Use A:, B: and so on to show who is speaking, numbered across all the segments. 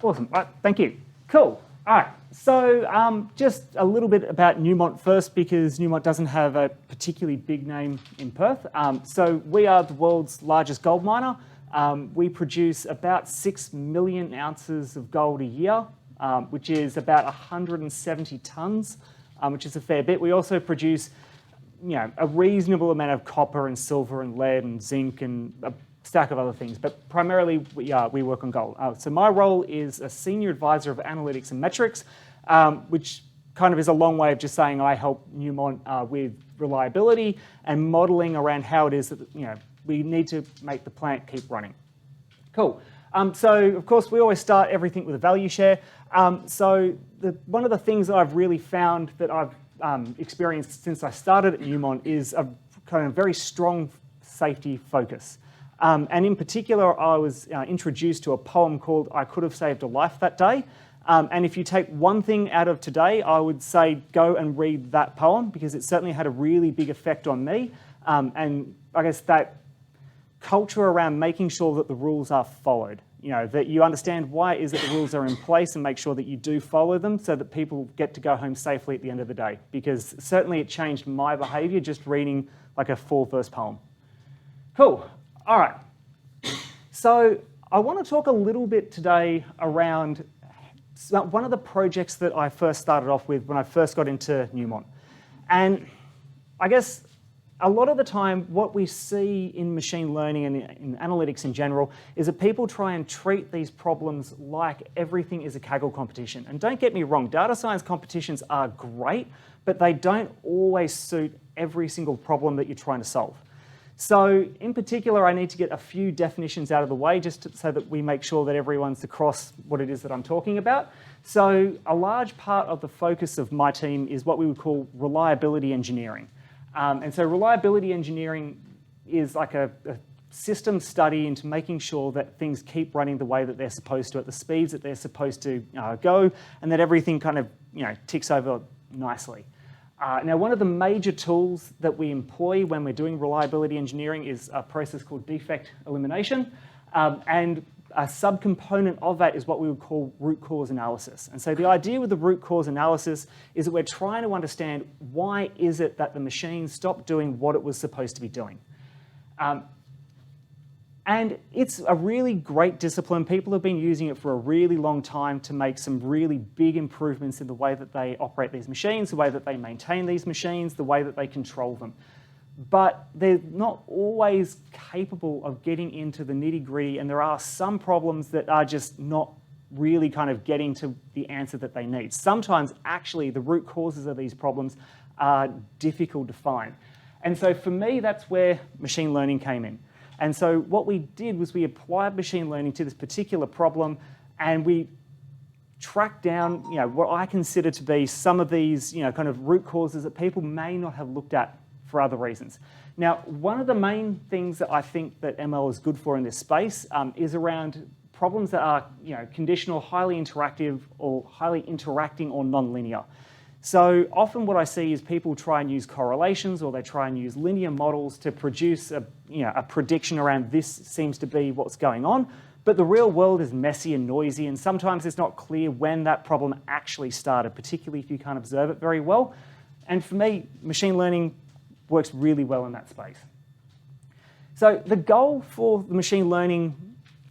A: Awesome. Right, thank you. Cool. All right. So just a little bit about Newmont first, because Newmont doesn't have a particularly big name in Perth. So we are the world's largest gold miner. We produce about 6 million ounces of gold a year, which is about 170 tons, which is a fair bit. We also produce, a reasonable amount of copper and silver and lead and zinc and a stack of other things, but primarily we work on gold. So my role is a senior advisor of analytics and metrics, which kind of is a long way of just saying I help Newmont with reliability and modeling around how it is that we need to make the plant keep running. Cool. So of course we always start everything with a value share. So one of the things that I've really found that I've experienced since I started at Newmont is a kind of very strong safety focus. And in particular, I was introduced to a poem called "I Could Have Saved a Life That Day." And if you take one thing out of today, I would say go and read that poem, because it certainly had a really big effect on me. And I guess that culture around making sure that the rules are followed, that you understand why it is that the rules are in place and make sure that you do follow them so that people get to go home safely at the end of the day. Because certainly it changed my behavior just reading like a 4-verse poem. Cool. All right, so I want to talk a little bit today around one of the projects that I first started off with when I first got into Newmont. And I guess a lot of the time what we see in machine learning and in analytics in general is that people try and treat these problems like everything is a Kaggle competition. And don't get me wrong, data science competitions are great, but they don't always suit every single problem that you're trying to solve. So in particular, I need to get a few definitions out of the way just so that we make sure that everyone's across what it is that I'm talking about. So a large part of the focus of my team is what we would call reliability engineering. And so reliability engineering is like a system study into making sure that things keep running the way that they're supposed to, at the speeds that they're supposed to go, and that everything kind of ticks over nicely. Now, one of the major tools that we employ when we're doing reliability engineering is a process called Defect Elimination. And a subcomponent of that is what we would call root cause analysis. And so the idea with the root cause analysis is that we're trying to understand why is it that the machine stopped doing what it was supposed to be doing. And it's a really great discipline. People have been using it for a really long time to make some really big improvements in the way that they operate these machines, the way that they maintain these machines, the way that they control them. But they're not always capable of getting into the nitty-gritty, and there are some problems that are just not really kind of getting to the answer that they need. Sometimes, actually, the root causes of these problems are difficult to find. And so for me, that's where machine learning came in. And so what we did was we applied machine learning to this particular problem, and we tracked down what I consider to be some of these kind of root causes that people may not have looked at for other reasons. Now, one of the main things that I think that ML is good for in this space is around problems that are conditional, highly interactive, or highly interacting or nonlinear. So often what I see is people try and use correlations, or they try and use linear models to produce a prediction around this seems to be what's going on. But the real world is messy and noisy, and sometimes it's not clear when that problem actually started, particularly if you can't observe it very well. And for me, machine learning works really well in that space. So the goal for the machine learning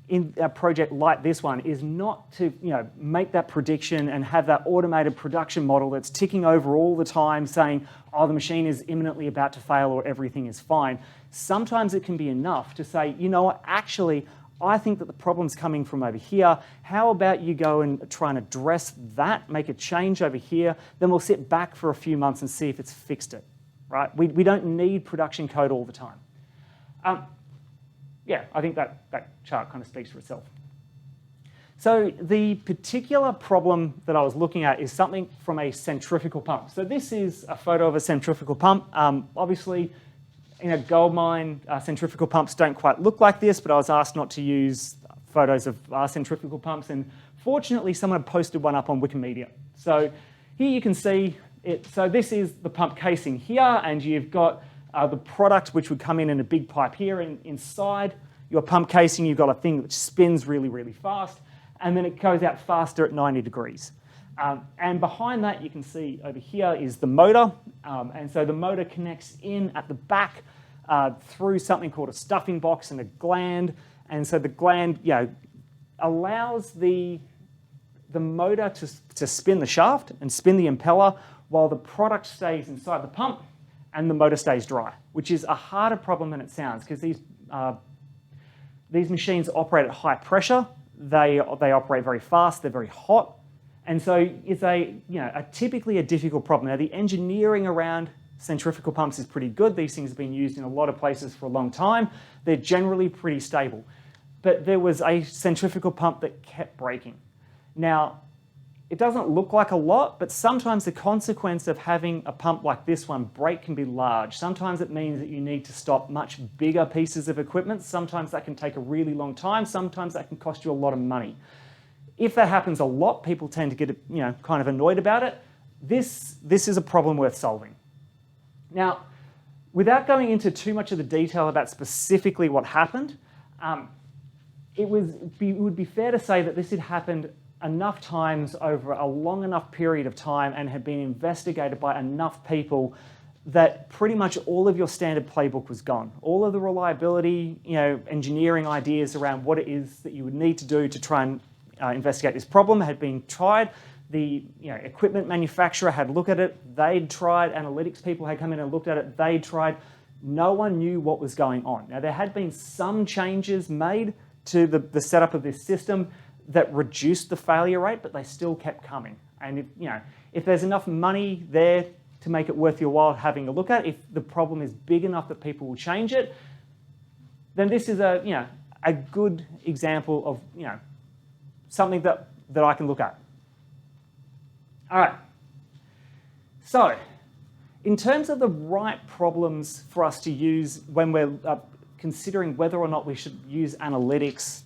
A: in a project like this one is not to make that prediction and have that automated production model that's ticking over all the time saying, oh, the machine is imminently about to fail or everything is fine. Sometimes it can be enough to say, what, actually, I think that the problem's coming from over here. How about you go and try and address that, make a change over here, then we'll sit back for a few months and see if it's fixed it, right? We don't need production code all the time. Yeah, I think that chart kind of speaks for itself. So the particular problem that I was looking at is something from a centrifugal pump. So this is a photo of a centrifugal pump. Obviously, in a gold mine, centrifugal pumps don't quite look like this, but I was asked not to use photos of centrifugal pumps, and fortunately someone posted one up on Wikimedia. So here you can see it. So this is the pump casing here, and you've got the product which would come in a big pipe here, and inside your pump casing you've got a thing which spins really, really fast. and then it goes out faster at 90 degrees. And behind that, you can see over here is the motor. And so the motor connects in at the back through something called a stuffing box and a gland. And so the gland, allows the motor to spin the shaft and spin the impeller while the product stays inside the pump and the motor stays dry, which is a harder problem than it sounds because these machines operate at high pressure. They operate very fast. They're very hot. And so it's typically a difficult problem. Now, the engineering around centrifugal pumps is pretty good. These things have been used in a lot of places for a long time. They're generally pretty stable. But there was a centrifugal pump that kept breaking. Now, it doesn't look like a lot, but sometimes the consequence of having a pump like this one break can be large. Sometimes it means that you need to stop much bigger pieces of equipment. Sometimes that can take a really long time. Sometimes that can cost you a lot of money. If that happens a lot, people tend to get kind of annoyed about it. This is a problem worth solving. Now, without going into too much of the detail about specifically what happened, it would be fair to say that this had happened enough times over a long enough period of time and had been investigated by enough people that pretty much all of your standard playbook was gone. All of the reliability, engineering ideas around what it is that you would need to do to try and investigate this problem had been tried. The equipment manufacturer had looked at it. They'd tried. Analytics people had come in and looked at it. They'd tried. No one knew what was going on. Now, there had been some changes made to the setup of this system that reduced the failure rate, but they still kept coming. And if there's enough money there to make it worth your while having a look at, if the problem is big enough that people will change it, then this is a good example of something that I can look at. All right. So, in terms of the right problems for us to use when we're considering whether or not we should use analytics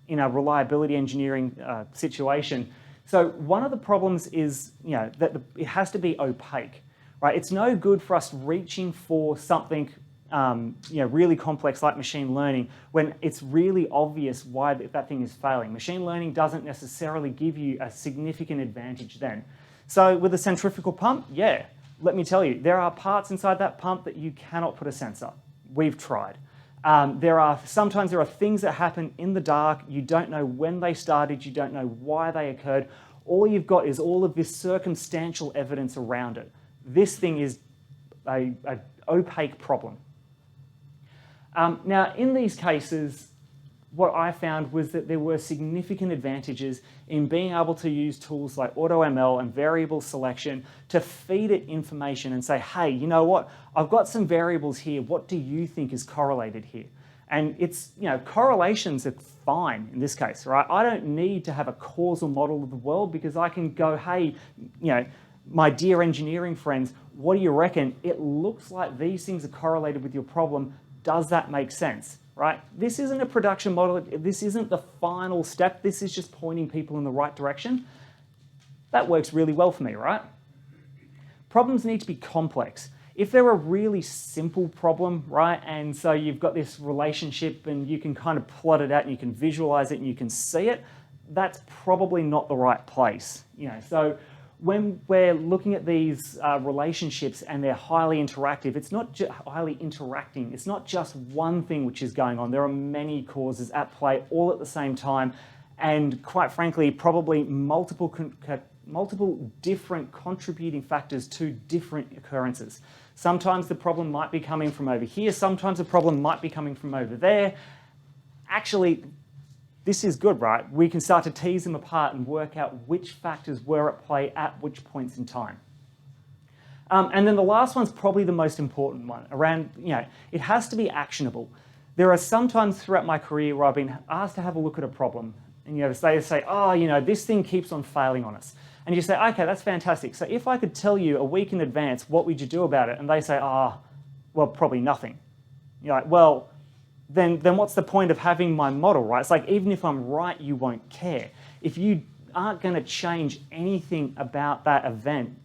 A: in a reliability engineering situation, so one of the problems is that it has to be opaque, right? It's no good for us reaching for something really complex like machine learning when it's really obvious why that thing is failing. Machine learning doesn't necessarily give you a significant advantage then. So with a centrifugal pump, let me tell you, there are parts inside that pump that you cannot put a sensor. We've tried. Sometimes there are things that happen in the dark. You don't know when they started. You don't know why they occurred. All you've got is all of this circumstantial evidence around it. This thing is an opaque problem. Now, in these cases, what I found was that there were significant advantages in being able to use tools like AutoML and variable selection to feed it information and say, hey, you know what? I've got some variables here. What do you think is correlated here? And it's, correlations are fine in this case, right? I don't need to have a causal model of the world because I can go, hey, my dear engineering friends, what do you reckon? It looks like these things are correlated with your problem. Does that make sense, right? This isn't a production model. This isn't the final step. This is just pointing people in the right direction. That works really well for me, right? Problems need to be complex. If they're a really simple problem, right, and so you've got this relationship and you can kind of plot it out and you can visualize it and you can see it, that's probably not the right place. So when we're looking at these relationships and they're highly interactive, it's not just highly interacting. It's not just one thing which is going on. There are many causes at play all at the same time, and quite frankly, probably multiple different contributing factors to different occurrences. Sometimes the problem might be coming from over here. Sometimes the problem might be coming from over there. Actually, this is good, right? We can start to tease them apart and work out which factors were at play at which points in time. And then the last one's probably the most important one around, it has to be actionable. There are some times throughout my career where I've been asked to have a look at a problem and they say, oh, this thing keeps on failing on us. And you say, okay, that's fantastic. So if I could tell you a week in advance, what would you do about it? And they say, well, probably nothing. You're like, well, then what's the point of having my model, right? It's like, even if I'm right, you won't care. If you aren't going to change anything about that event,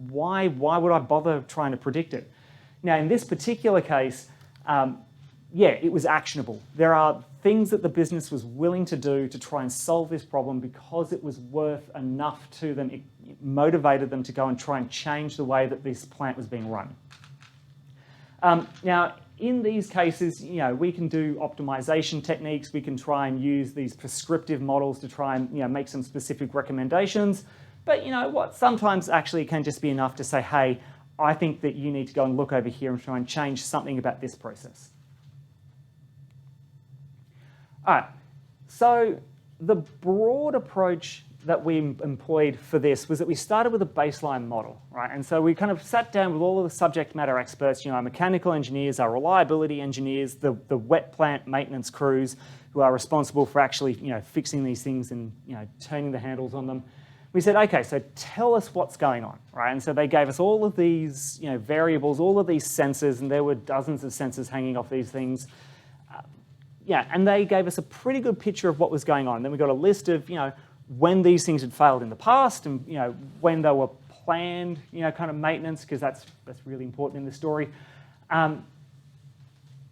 A: why would I bother trying to predict it? Now, in this particular case, it was actionable. There are things that the business was willing to do to try and solve this problem because it was worth enough to them. It motivated them to go and try and change the way that this plant was being run. Now, in these cases, we can do optimization techniques. We can try and use these prescriptive models to try and make some specific recommendations. But what? Sometimes actually it can just be enough to say, hey, I think that you need to go and look over here and try and change something about this process. All right, so the broad approach that we employed for this was that we started with a baseline model, right? And so we kind of sat down with all of the subject matter experts, our mechanical engineers, our reliability engineers, the wet plant maintenance crews who are responsible for actually, fixing these things and, turning the handles on them. We said, okay, so tell us what's going on, right? And so they gave us all of these, variables, all of these sensors, and there were dozens of sensors hanging off these things. And they gave us a pretty good picture of what was going on. And then we got a list of, when these things had failed in the past and, when they were planned, kind of maintenance, because that's really important in the story. And,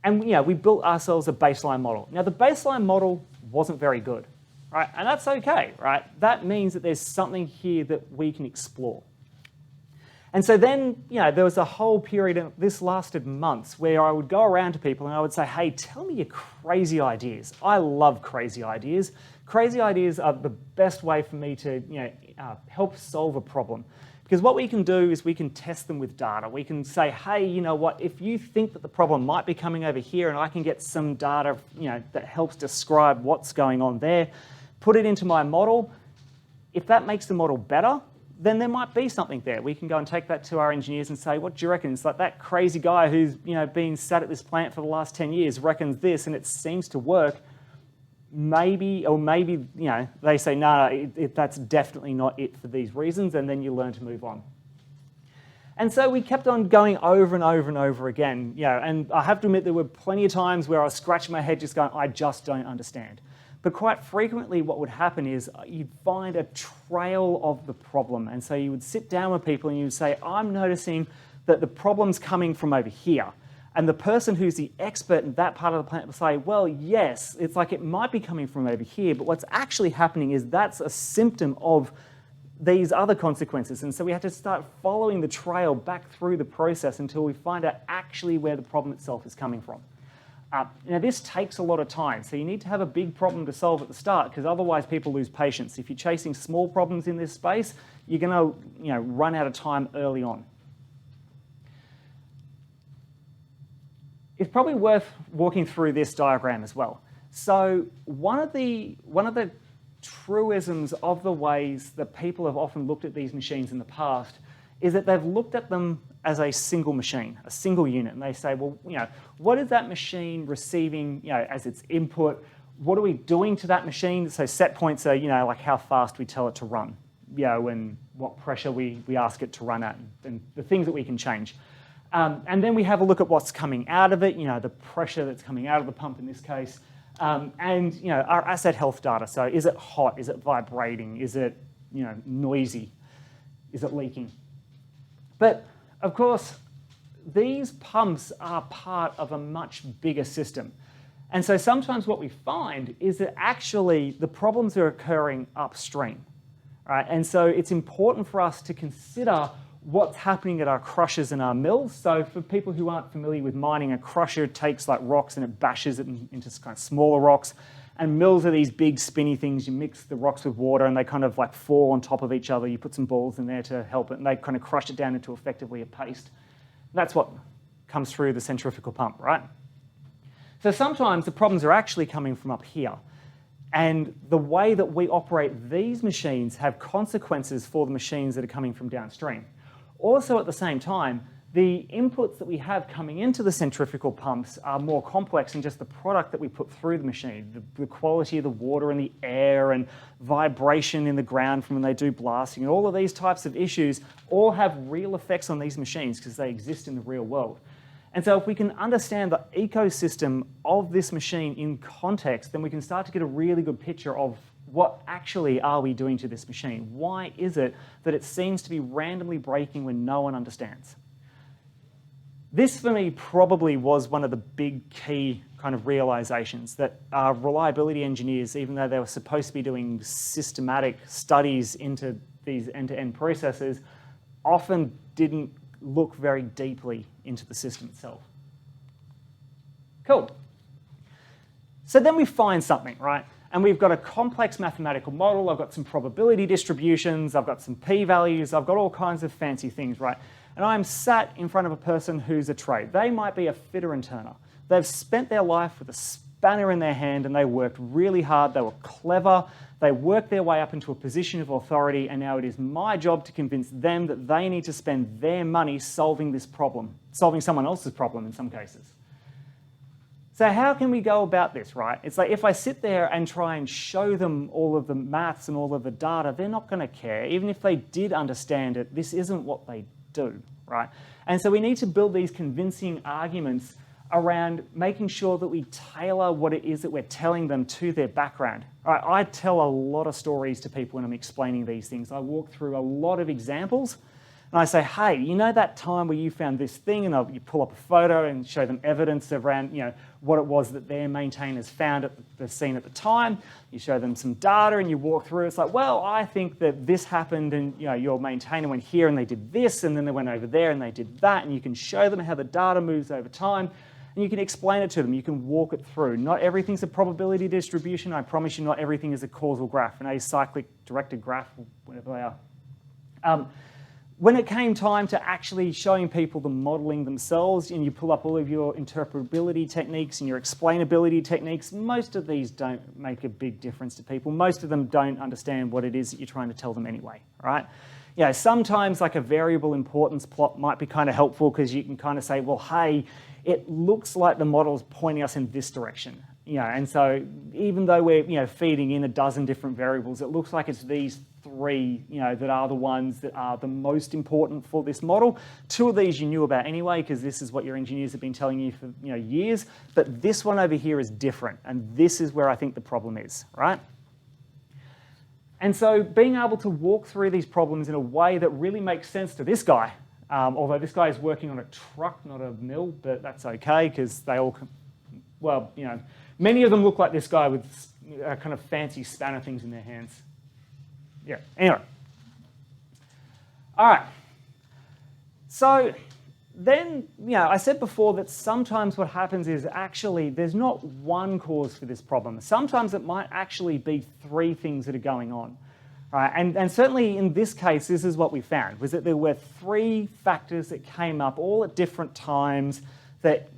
A: we built ourselves a baseline model. Now, the baseline model wasn't very good, right? And that's okay, right? That means that there's something here that we can explore. And so then, there was a whole period, and this lasted months, where I would go around to people and I would say, hey, tell me your crazy ideas. I love crazy ideas. Crazy ideas are the best way for me to help solve a problem. Because what we can do is we can test them with data. We can say, hey, you know what, if you think that the problem might be coming over here and I can get some data that helps describe what's going on there, put it into my model. If that makes the model better, then there might be something there. We can go and take that to our engineers and say, what do you reckon? It's like that crazy guy who's been sat at this plant for the last 10 years reckons this, and it seems to work. Maybe they say, no, that's definitely not it for these reasons, and then you learn to move on. And so we kept on going over and over and over again. And I have to admit there were plenty of times where I was scratching my head just going, I just don't understand. But quite frequently what would happen is you'd find a trail of the problem. And so you would sit down with people and you'd say, I'm noticing that the problem's coming from over here. And the person who's the expert in that part of the plant will say, well, yes, it's like it might be coming from over here, but what's actually happening is that's a symptom of these other consequences. And so we had to start following the trail back through the process until we find out actually where the problem itself is coming from. Now, this takes a lot of time, so you need to have a big problem to solve at the start, because otherwise people lose patience. If you're chasing small problems in this space, you're going to run out of time early on. It's probably worth walking through this diagram as well. So one of the truisms of the ways that people have often looked at these machines in the past is that they've looked at them as a single machine, a single unit, and they say, well, what is that machine receiving, as its input? What are we doing to that machine? So set points are, like how fast we tell it to run, and what pressure we ask it to run at, and the things that we can change. And then we have a look at what's coming out of it, the pressure that's coming out of the pump in this case, and our asset health data. So is it hot? Is it vibrating? Is it noisy? Is it leaking? But of course, these pumps are part of a much bigger system. And so sometimes what we find is that actually the problems are occurring upstream, right? And so it's important for us to consider what's happening at our crushers and our mills. So for people who aren't familiar with mining, a crusher takes like rocks and it bashes it into kind of smaller rocks. And mills are these big spinny things. You mix the rocks with water and they kind of like fall on top of each other. You put some balls in there to help it, and they kind of crush it down into effectively a paste. That's what comes through the centrifugal pump, right? So sometimes the problems are actually coming from up here. And the way that we operate these machines have consequences for the machines that are coming from downstream. Also at the same time, the inputs that we have coming into the centrifugal pumps are more complex than just the product that we put through the machine. The quality of the water and the air and vibration in the ground from when they do blasting and all of these types of issues all have real effects on these machines because they exist in the real world. And so if we can understand the ecosystem of this machine in context, then we can start to get a really good picture of what actually are we doing to this machine? Why is it that it seems to be randomly breaking when no one understands? This, for me, probably was one of the big key kind of realizations that reliability engineers, even though they were supposed to be doing systematic studies into these end-to-end processes, often didn't look very deeply into the system itself. Cool. So then we find something, right? And we've got a complex mathematical model. I've got some probability distributions. I've got some p-values. I've got all kinds of fancy things, right? And I'm sat in front of a person who's a trade. They might be a fitter and turner. They've spent their life with a spanner in their hand and they worked really hard. They were clever. They worked their way up into a position of authority, and now it is my job to convince them that they need to spend their money solving this problem, solving someone else's problem in some cases. So how can we go about this, right? It's like if I sit there and try and show them all of the maths and all of the data, they're not going to care. Even if they did understand it, this isn't what they do, right? And so we need to build these convincing arguments around making sure that we tailor what it is that we're telling them to their background. Right, I tell a lot of stories to people when I'm explaining these things. I walk through a lot of examples and I say, hey, you know that time where you found this thing, and you pull up a photo and show them evidence around, you know, what it was that their maintainers found at the scene at the time. You show them some data and you walk through. It's like, well, I think that this happened and your maintainer went here and they did this, and then they went over there and they did that, and you can show them how the data moves over time. And you can explain it to them. You can walk it through. Not everything's a probability distribution. I promise you not everything is a causal graph, an acyclic directed graph, whatever they are. When it came time to actually showing people the modeling themselves, and you pull up all of your interpretability techniques and your explainability techniques, most of these don't make a big difference to people. Most of them don't understand what it is that you're trying to tell them anyway, right? Yeah, sometimes like a variable importance plot might be kind of helpful because you can kind of say, well, hey, it looks like the model's pointing us in this direction. And so even though we're feeding in a dozen different variables, it looks like it's these three that are the ones that are the most important for this model. Two of these you knew about anyway because this is what your engineers have been telling you for years, but this one over here is different, and this is where I think the problem is, right? And so being able to walk through these problems in a way that really makes sense to this guy, although this guy is working on a truck, not a mill, but that's okay because they all, well, many of them look like this guy with kind of fancy spanner things in their hands. Yeah, anyway. All right. So then, I said before that sometimes what happens is actually there's not one cause for this problem. Sometimes it might actually be three things that are going on. Right? And certainly in this case, this is what we found, was that there were three factors that came up all at different times that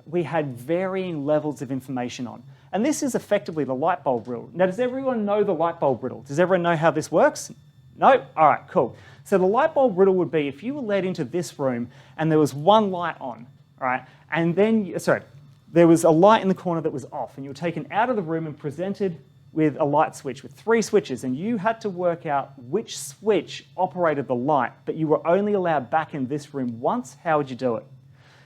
A: we had varying levels of information on. And this is effectively the light bulb riddle. Now, does everyone know the light bulb riddle? Does everyone know how this works? No? All right, cool. So the light bulb riddle would be if you were led into this room and there was one light on, right? And then, there was a light in the corner that was off, and you were taken out of the room and presented with a light switch with three switches, and you had to work out which switch operated the light, but you were only allowed back in this room once. How would you do it?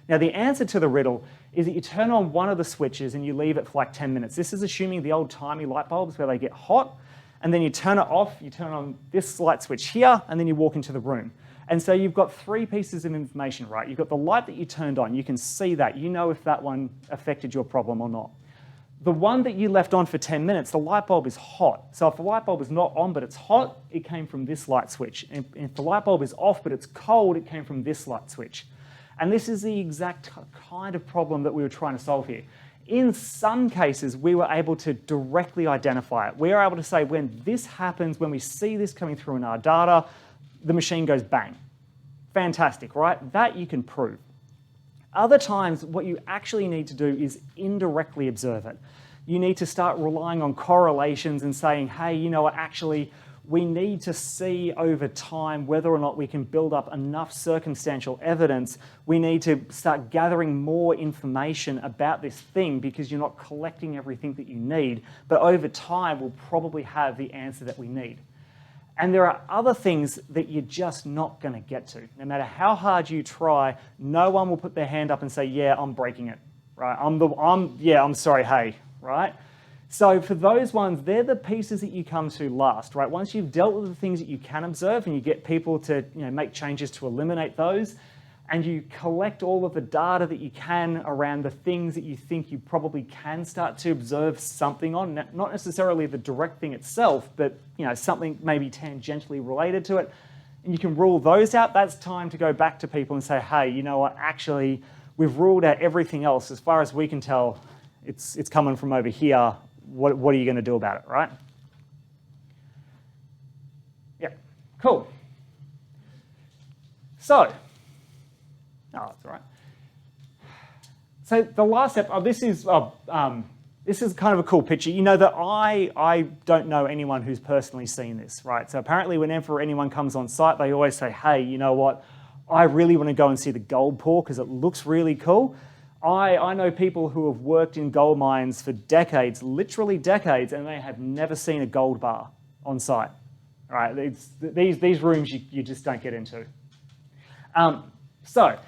A: Now, the answer to the riddle is that you turn on one of the switches and you leave it for like 10 minutes. This is assuming the old-timey light bulbs where they get hot, and then you turn it off, you turn on this light switch here, and then you walk into the room. And so you've got three pieces of information, right? You've got the light that you turned on. You can see that. You know if that one affected your problem or not. The one that you left on for 10 minutes, the light bulb is hot. So if the light bulb is not on but it's hot, it came from this light switch. And if the light bulb is off but it's cold, it came from this light switch. And this is the exact kind of problem that we were trying to solve here. In some cases, we were able to directly identify it. We were able to say when this happens, when we see this coming through in our data, the machine goes bang. Fantastic, right? That you can prove. Other times, what you actually need to do is indirectly observe it. You need to start relying on correlations and saying, hey, actually, we need to see over time whether or not we can build up enough circumstantial evidence. We need to start gathering more information about this thing because you're not collecting everything that you need. But over time, we'll probably have the answer that we need. And there are other things that you're just not going to get to. No matter how hard you try, no one will put their hand up and say, yeah, I'm breaking it, right? I'm sorry, hey, right? So for those ones, they're the pieces that you come to last, right? Once you've dealt with the things that you can observe and you get people to make changes to eliminate those, and you collect all of the data that you can around the things that you think you probably can start to observe something on, not necessarily the direct thing itself, but something maybe tangentially related to it, and you can rule those out, that's time to go back to people and say, hey, you know what, actually, we've ruled out everything else. As far as we can tell, it's coming from over here. What are you going to do about it, right? Yeah, cool. So, that's all right. So the last step, this is kind of a cool picture. You know that I don't know anyone who's personally seen this, right? So apparently whenever anyone comes on site, they always say, hey, you know what? I really want to go and see the Gold Paw because it looks really cool. I know people who have worked in gold mines for decades, literally decades, and they have never seen a gold bar on site, right? These rooms you just don't get into. So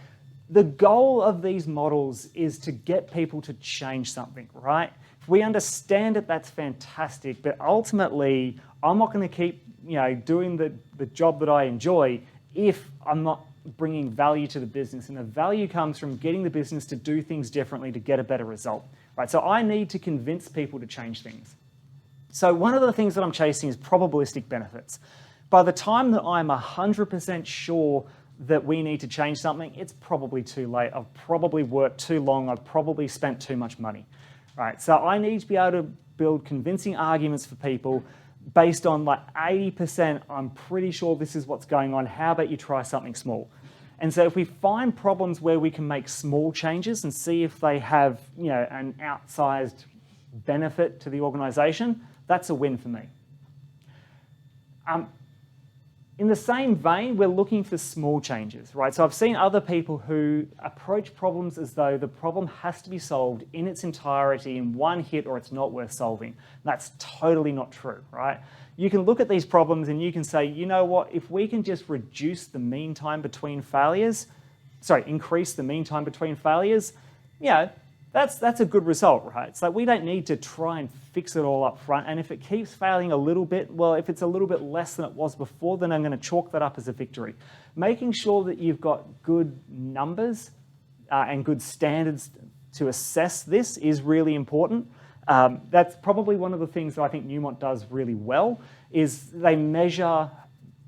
A: the goal of these models is to get people to change something, right? If we understand it, that's fantastic. But ultimately, I'm not going to keep doing the job that I enjoy if I'm not bringing value to the business. And the value comes from getting the business to do things differently to get a better result, right? So I need to convince people to change things. So one of the things that I'm chasing is probabilistic benefits. By the time that I'm 100% sure that we need to change something, it's probably too late. I've probably worked too long. I've probably spent too much money, right? So I need to be able to build convincing arguments for people based on like 80%, I'm pretty sure this is what's going on. How about you try something small? And so if we find problems where we can make small changes and see if they have an outsized benefit to the organization, that's a win for me. In the same vein, we're looking for small changes, right? So I've seen other people who approach problems as though the problem has to be solved in its entirety in one hit or it's not worth solving. That's totally not true, right? You can look at these problems and you can say, you know what, if we can just reduce the mean time between failures, increase the mean time between failures, that's a good result, right? It's like we don't need to try and fix it all up front. And if it keeps failing a little bit, well, if it's a little bit less than it was before, then I'm going to chalk that up as a victory. Making sure that you've got good numbers and good standards to assess this is really important. That's probably one of the things that I think Newmont does really well, is they measure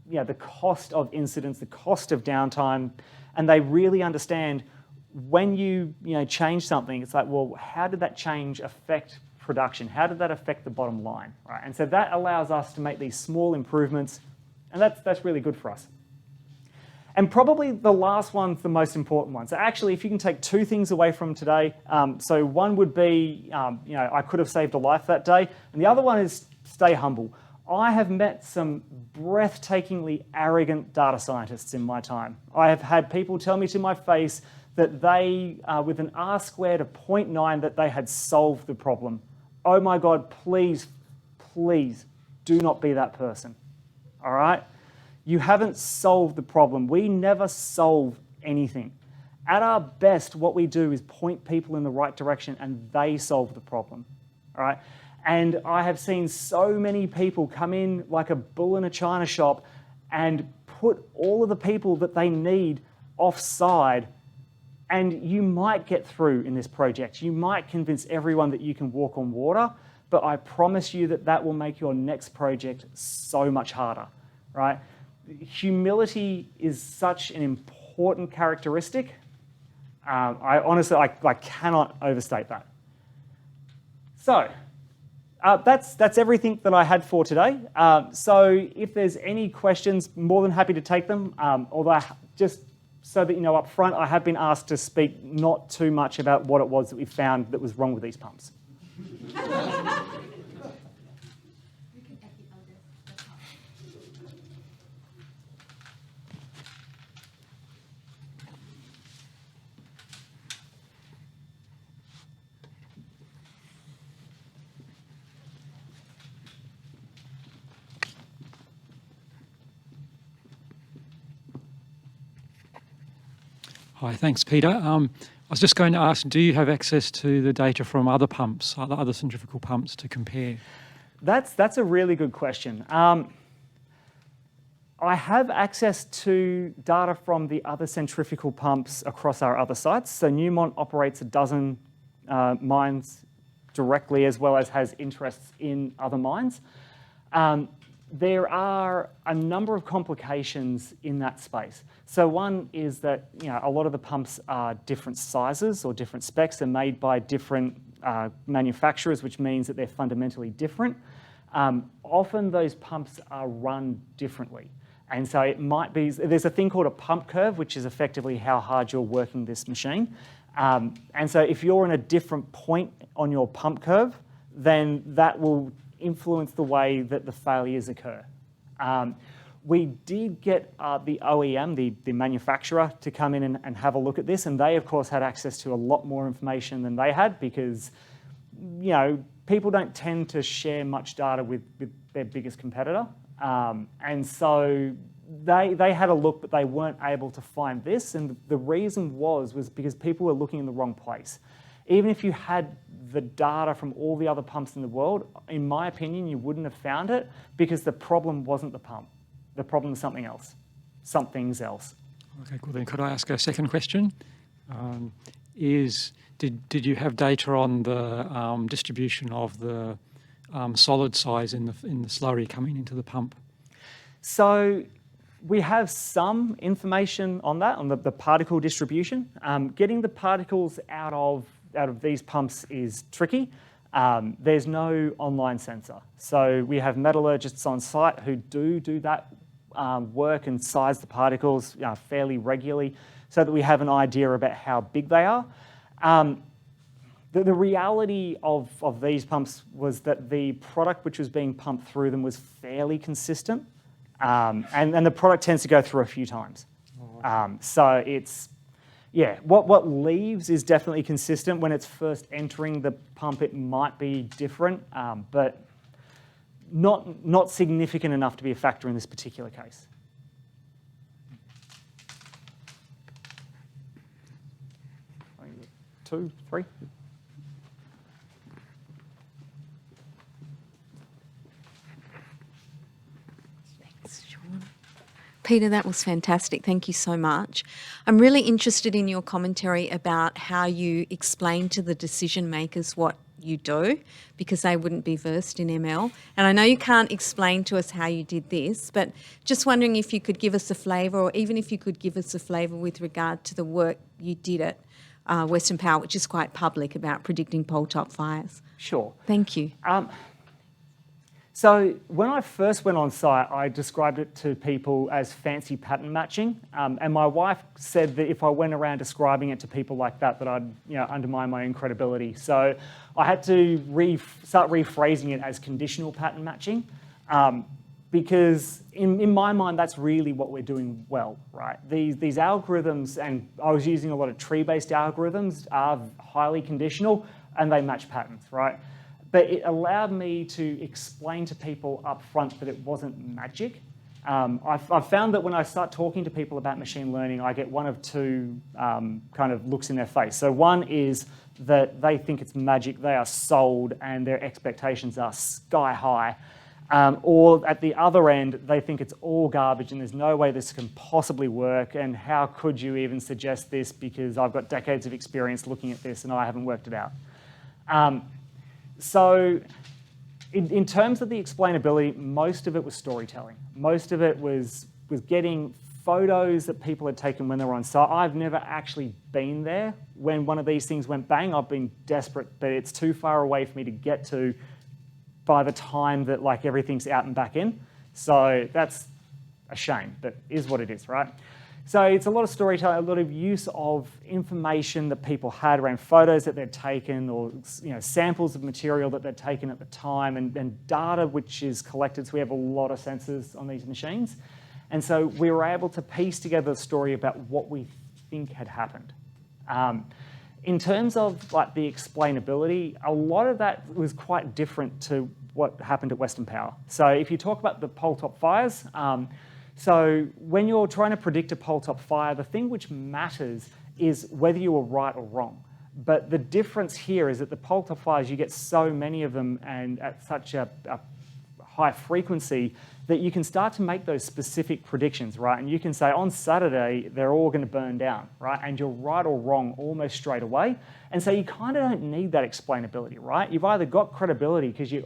A: the cost of incidents, the cost of downtime, and they really understand when you change something, it's like, well, how did that change affect production? How did that affect the bottom line? Right? And so that allows us to make these small improvements, and that's really good for us. And probably the last one's the most important one. So actually, if you can take two things away from today, so one would be, I could have saved a life that day, and the other one is stay humble. I have met some breathtakingly arrogant data scientists in my time. I have had people tell me to my face that they, with an R squared of 0.9, that they had solved the problem. Oh my God, please, please do not be that person, all right? You haven't solved the problem. We never solve anything. At our best, what we do is point people in the right direction and they solve the problem, all right? And I have seen so many people come in like a bull in a china shop and put all of the people that they need offside. And you might get through in this project. You might convince everyone that you can walk on water, but I promise you that that will make your next project so much harder, right? Humility is such an important characteristic. I honestly cannot overstate that. So that's everything that I had for today. So if there's any questions, more than happy to take them. Although just so that you know up front, I have been asked to speak not too much about what it was that we found that was wrong with these pumps.
B: Hi, thanks, Peter. I was just going to ask, do you have access to the data from other pumps, other centrifugal pumps to compare?
A: That's a really good question. I have access to data from the other centrifugal pumps across our other sites. So Newmont operates a dozen mines directly, as well as has interests in other mines. There are a number of complications in that space. So one is that a lot of the pumps are different sizes or different specs. They're made by different manufacturers, which means that they're fundamentally different. Often those pumps are run differently. And so it might be, there's a thing called a pump curve, which is effectively how hard you're working this machine. And so if you're in a different point on your pump curve, then that will influence the way that the failures occur. We did get the OEM, the manufacturer, to come in and have a look at this, and they, of course, had access to a lot more information than they had because, people don't tend to share much data with their biggest competitor. And so they had a look, but they weren't able to find this, and the reason was because people were looking in the wrong place. Even if you had the data from all the other pumps in the world, in my opinion, you wouldn't have found it because the problem wasn't the pump. The problem was something else, something else.
B: Okay, cool. Then could I ask a second question? Did you have data on the distribution of the solid size in the slurry coming into the pump?
A: So we have some information on that, on the particle distribution. Getting the particles out of these pumps is tricky. There's no online sensor. So we have metallurgists on site who do that work and size the particles fairly regularly so that we have an idea about how big they are. The reality of these pumps was that the product which was being pumped through them was fairly consistent. And the product tends to go through a few times. So it's, what leaves is definitely consistent. When it's first entering the pump, it might be different, but not significant enough to be a factor in this particular case. Two, three?
C: Peter, that was fantastic. Thank you so much. I'm really interested in your commentary about how you explain to the decision makers what you do, because they wouldn't be versed in ML. And I know you can't explain to us how you did this, but just wondering if you could give us a flavour, or even if you could give us a flavour with regard to the work you did at Western Power, which is quite public, about predicting pole top fires.
A: Sure.
C: Thank you.
A: So when I first went on site, I described it to people as fancy pattern matching. And my wife said that if I went around describing it to people like that, that I'd undermine my own credibility. So I had to start rephrasing it as conditional pattern matching. Because in my mind, that's really what we're doing well, right? These algorithms, and I was using a lot of tree-based algorithms, are highly conditional and they match patterns, right? But it allowed me to explain to people up front that it wasn't magic. I've found that when I start talking to people about machine learning, I get one of two kind of looks in their face. So one is that they think it's magic, they are sold, and their expectations are sky high. Or at the other end, they think it's all garbage and there's no way this can possibly work, and how could you even suggest this because I've got decades of experience looking at this and I haven't worked it out. So in terms of the explainability, most of it was storytelling. Most of it was getting photos that people had taken when they were on site. I've never actually been there when one of these things went bang. I've been desperate, but it's too far away for me to get to by the time that everything's out and back in. So that's a shame, but is what it is, right? So it's a lot of storytelling, a lot of use of information that people had around photos that they'd taken, or samples of material that they'd taken at the time, and data which is collected. So we have a lot of sensors on these machines. And so we were able to piece together a story about what we think had happened. In terms of the explainability, a lot of that was quite different to what happened at Western Power. So if you talk about the pole top fires, so when you're trying to predict a pole top fire, the thing which matters is whether you were right or wrong. But the difference here is that the pole top fires, you get so many of them and at such a high frequency that you can start to make those specific predictions, right? And you can say on Saturday, they're all going to burn down, right? And you're right or wrong almost straight away. And so you kind of don't need that explainability, right? You've either got credibility because you're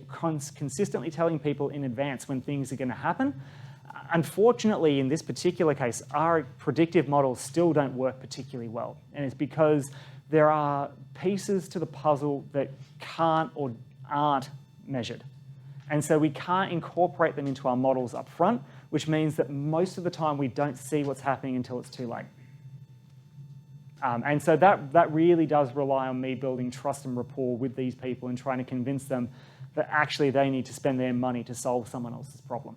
A: consistently telling people in advance when things are going to happen. Unfortunately, in this particular case, our predictive models still don't work particularly well. And it's because there are pieces to the puzzle that can't or aren't measured. And so we can't incorporate them into our models up front, which means that most of the time we don't see what's happening until it's too late. And so that really does rely on me building trust and rapport with these people and trying to convince them that actually they need to spend their money to solve someone else's problem.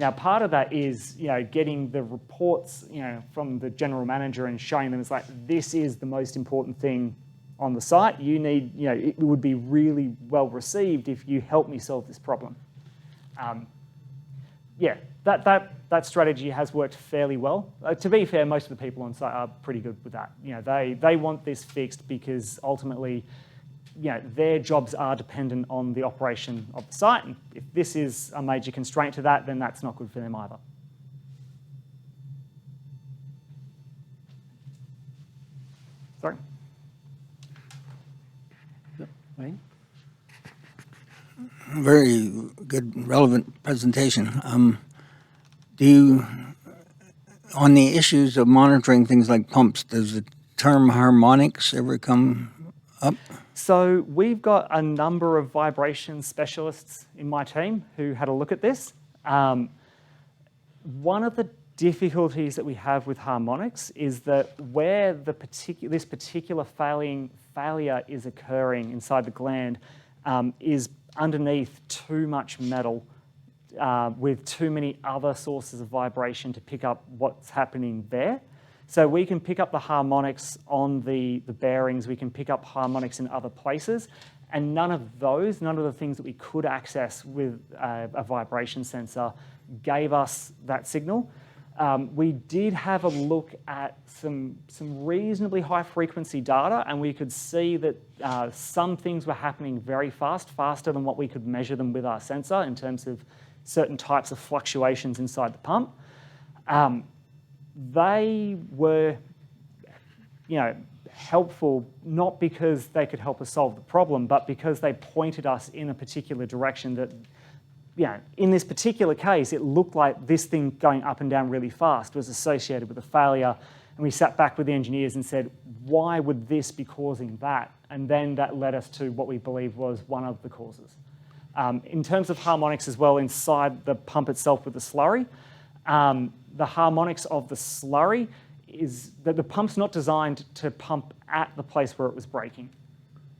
A: Now, part of that is, getting the reports, from the general manager and showing them it's like, this is the most important thing on the site. You need, it would be really well received if you help me solve this problem. That strategy has worked fairly well. To be fair, most of the people on site are pretty good with that. They want this fixed because ultimately, their jobs are dependent on the operation of the site. And if this is a major constraint to that, then that's not good for them either. Sorry.
B: Wayne?
D: Very good, relevant presentation. Do you, on the issues of monitoring things like pumps, does the term harmonics ever come up?
A: So we've got a number of vibration specialists in my team who had a look at this. One of the difficulties that we have with harmonics is that where this particular failure is occurring inside the gland is underneath too much metal with too many other sources of vibration to pick up what's happening there. So we can pick up the harmonics on the bearings, we can pick up harmonics in other places, and none of the things that we could access with a vibration sensor gave us that signal. We did have a look at some reasonably high frequency data, and we could see that some things were happening very fast, faster than what we could measure them with our sensor in terms of certain types of fluctuations inside the pump. They were, helpful not because they could help us solve the problem, but because they pointed us in a particular direction that, in this particular case, it looked like this thing going up and down really fast was associated with a failure. And we sat back with the engineers and said, why would this be causing that? And then that led us to what we believe was one of the causes. In terms of harmonics as well, inside the pump itself with the slurry, the harmonics of the slurry is that the pump's not designed to pump at the place where it was breaking.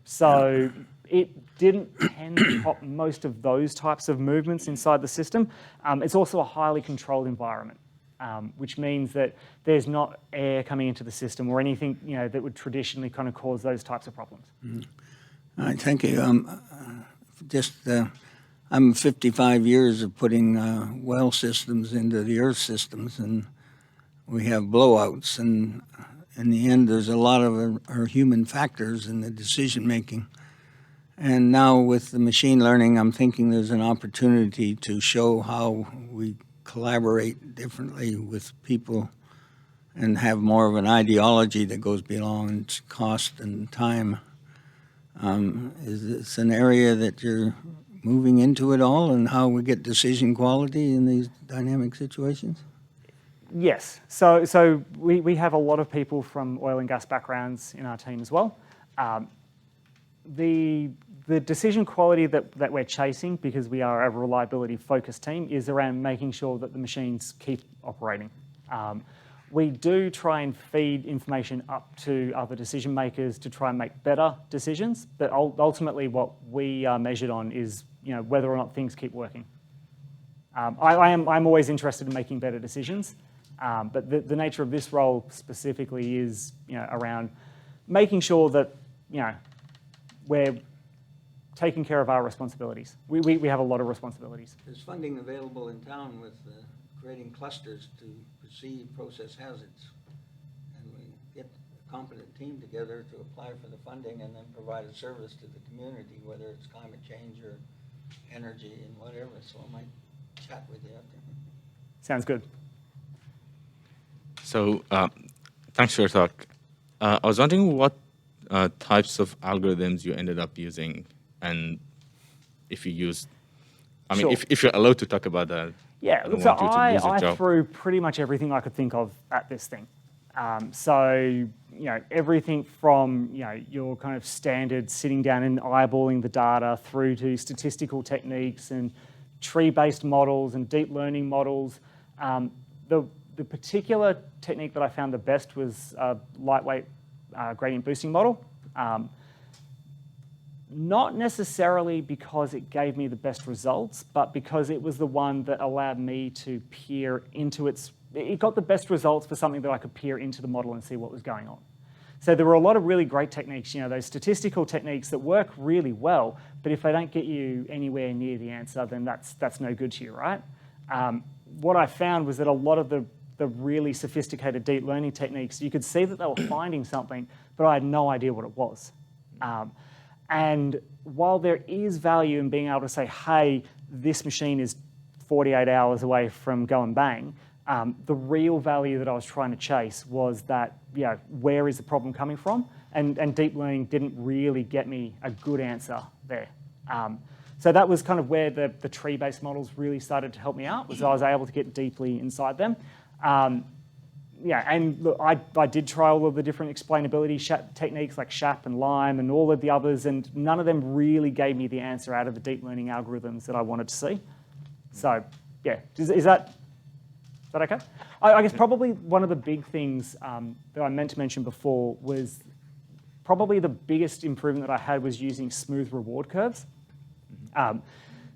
A: So it didn't tend to pop most of those types of movements inside the system. It's also a highly controlled environment, which means that there's not air coming into the system or anything that would traditionally kind of cause those types of problems.
D: All right, thank you. I'm 55 years of putting well systems into the earth systems, and we have blowouts, and in the end there's a lot of our human factors in the decision making. And now with the machine learning, I'm thinking there's an opportunity to show how we collaborate differently with people and have more of an ideology that goes beyond cost and time. Is this an area that you're moving into it all, and how we get decision quality in these dynamic situations?
A: Yes. So we have a lot of people from oil and gas backgrounds in our team as well. The decision quality that we're chasing, because we are a reliability-focused team, is around making sure that the machines keep operating. We do try and feed information up to other decision makers to try and make better decisions, but ultimately what we are measured on is whether or not things keep working. I'm always interested in making better decisions, but the nature of this role specifically is around making sure that we're taking care of our responsibilities. We have a lot of responsibilities.
D: There's funding available in town with creating clusters to perceive process hazards, and we get a competent team together to apply for the funding and then provide a service to the community, whether it's climate change or energy and whatever, so I might chat with you after.
A: Sounds good.
E: So thanks for your talk. I was wondering what types of algorithms you ended up using, and if you used, I mean,
A: Sure.
E: if you're allowed to talk about that.
A: Yeah,
E: I
A: look,
E: don't
A: so
E: want you to lose your
A: I
E: job.
A: threw pretty much everything I could think of at this thing. So, everything from, your kind of standard sitting down and eyeballing the data through to statistical techniques and tree-based models and deep learning models. The particular technique that I found the best was a lightweight gradient boosting model. Not necessarily because it gave me the best results, but because it was the one that allowed me to peer into it got the best results for something that I could peer into the model and see what was going on. So there were a lot of really great techniques, those statistical techniques that work really well, but if they don't get you anywhere near the answer, then that's no good to you, right? What I found was that a lot of the really sophisticated deep learning techniques, you could see that they were finding something, but I had no idea what it was. And while there is value in being able to say, hey, this machine is 48 hours away from go and bang, the real value that I was trying to chase was that, where is the problem coming from? And deep learning didn't really get me a good answer there. So that was kind of where the tree-based models really started to help me out, was I was able to get deeply inside them. And look, I did try all of the different explainability techniques like SHAP and LIME and all of the others, and none of them really gave me the answer out of the deep learning algorithms that I wanted to see. So, yeah, is that okay? I guess probably one of the big things that I meant to mention before was probably the biggest improvement that I had was using smooth reward curves.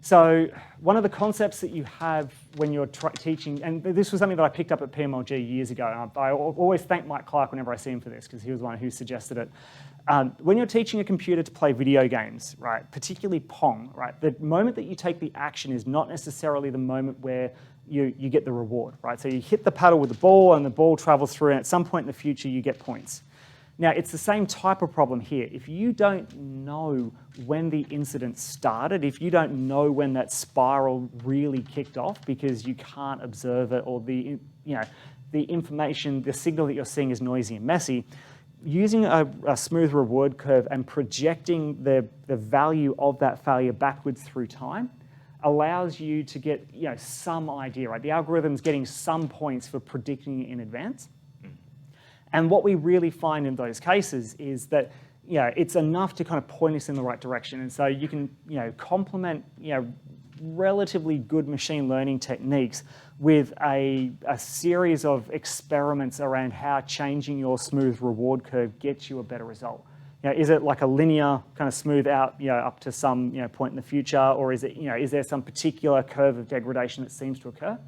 A: So one of the concepts that you have when you're teaching, and this was something that I picked up at PMLG years ago, and I always thank Mike Clark whenever I see him for this, because he was the one who suggested it. When you're teaching a computer to play video games, right, particularly Pong, right, the moment that you take the action is not necessarily the moment where you get the reward, right? So you hit the paddle with the ball and the ball travels through, and at some point in the future you get points. Now, it's the same type of problem here. If you don't know when the incident started, if you don't know when that spiral really kicked off because you can't observe it, or the information, the signal that you're seeing is noisy and messy, using a smooth reward curve and projecting the value of that failure backwards through time allows you to get some idea, right? The algorithm's getting some points for predicting it in advance. And what we really find in those cases is that it's enough to kind of point us in the right direction. And so you can complement relatively good machine learning techniques with a series of experiments around how changing your smooth reward curve gets you a better result. Is it like a linear kind of smooth out up to some point in the future, or is it is there some particular curve of degradation that seems to occur?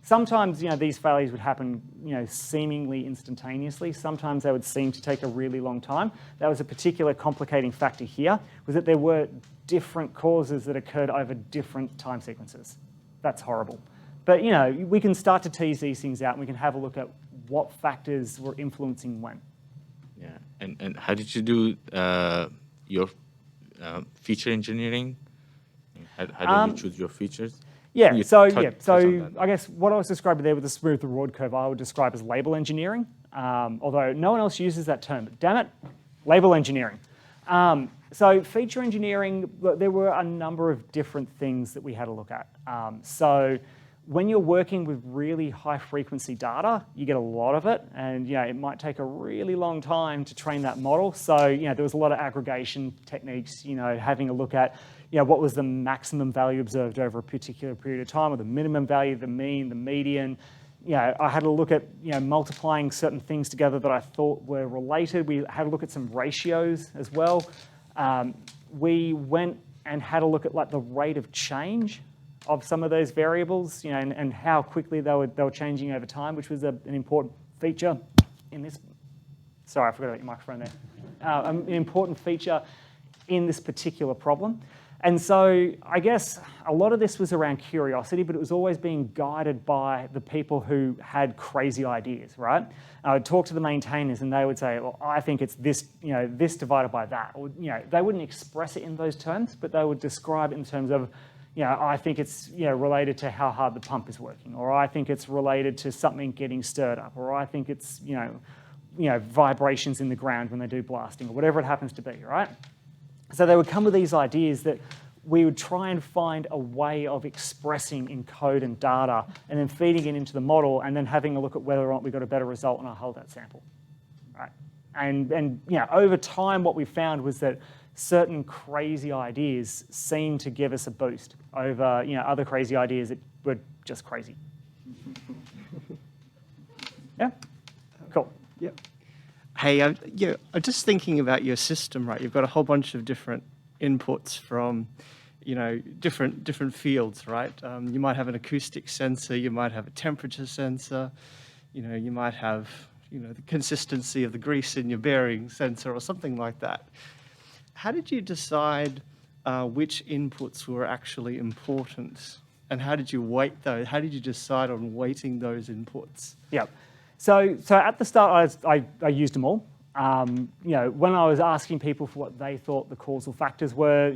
A: Sometimes, these failures would happen, seemingly instantaneously. Sometimes they would seem to take a really long time. That was a particular complicating factor here, was that there were different causes that occurred over different time sequences. That's horrible. But, we can start to tease these things out, and we can have a look at what factors were influencing when.
E: Yeah, and how did you do your feature engineering? How did you choose your features?
A: Yeah, so
E: that.
A: I guess what I was describing there with the smooth reward curve, I would describe as label engineering, although no one else uses that term, but damn it, label engineering. So feature engineering, there were a number of different things that we had to look at. So when you're working with really high frequency data, you get a lot of it, and it might take a really long time to train that model. So there was a lot of aggregation techniques, having a look at what was the maximum value observed over a particular period of time, or the minimum value, the mean, the median. I had a look at multiplying certain things together that I thought were related. We had a look at some ratios as well. We went and had a look at the rate of change of some of those variables, and how quickly they were changing over time, which was an important feature in this. Sorry, I forgot about your microphone there. An important feature in this particular problem. And so I guess a lot of this was around curiosity, but it was always being guided by the people who had crazy ideas, right? I would talk to the maintainers and they would say, well, I think it's this, this divided by that. Or, they wouldn't express it in those terms, but they would describe it in terms of, I think it's related to how hard the pump is working, or I think it's related to something getting stirred up, or I think it's vibrations in the ground when they do blasting, or whatever it happens to be, right? So they would come with these ideas that we would try and find a way of expressing in code and data, and then feeding it into the model, and then having a look at whether or not we got a better result on our holdout sample, right? And over time, what we found was that certain crazy ideas seemed to give us a boost over other crazy ideas that were just crazy. Yeah, cool.
F: Yep. Hey, I'm just thinking about your system, right? You've got a whole bunch of different inputs from, different fields, right? You might have an acoustic sensor, you might have a temperature sensor, you might have, the consistency of the grease in your bearing sensor or something like that. How did you decide which inputs were actually important, and how did you weight those? How did you decide on weighting those inputs?
A: Yeah. So at the start, I used them all. When I was asking people for what they thought the causal factors were,